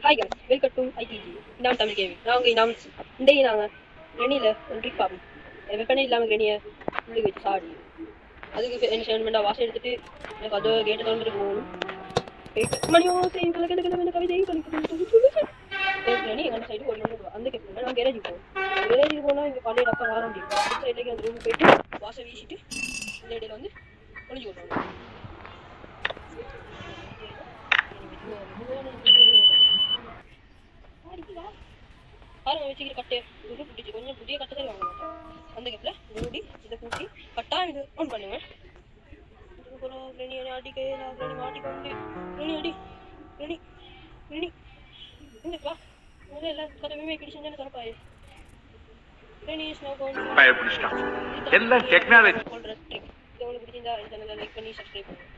Hi guys, welcome to ITG. நான் தமிழ் கேள்வி. நாங்கள் இன்றைக்கு நாங்கள் ரெனியில் ஒரு ட்ரிப் பார்ப்போம். வெப்பனே இல்லாமல் ரெனியை உள்ளே வச்சு சாடி அதுக்கு என்ன செய்யணும்னா வாசம் எடுத்துட்டு எனக்கு அது கேட்டு தந்துட்டு போகணும். மணியோ செய்யுங்கள் கவிதை ரெனி எங்கள் சைடு ஒரு மணி அந்த கேட்போம். நான் கேரேஜுக்கு போவோம். கேரேஜுக்கு போனால் இங்கே பழைய டப்பா வர முடியும். அந்த சைட்லேயே அந்த ரூம் போயிட்டு வாசம் வீசிட்டு இந்த இடையில வந்து ஒழிஞ்சு விடுவாங்க. பாருங்க வச்சுக்கிற கட்டை இது பிடிச்சி கொஞ்சம் புதிய கட்டை தான் வாங்க மாட்டேன். அந்த கேப்பில் மூடி இதை கூட்டி கட்டா இது ஆன் பண்ணுங்க. ரெனி அடிக்க ரெனி மாட்டிக்கொண்டு ரெனி அடி ரெனி ரெனி இங்கப்பா முதல்ல எல்லா கதவுமே கிடிச்சு திறப்பாயே ரெனி எல்லாம் டெக்னாலஜி சொல்கிற ட்ரிக். இது உங்களுக்கு பிடிச்சிருந்தா இந்த சேனலை லைக் பண்ணி சப்ஸ்கிரைப் பண்ணுங்க.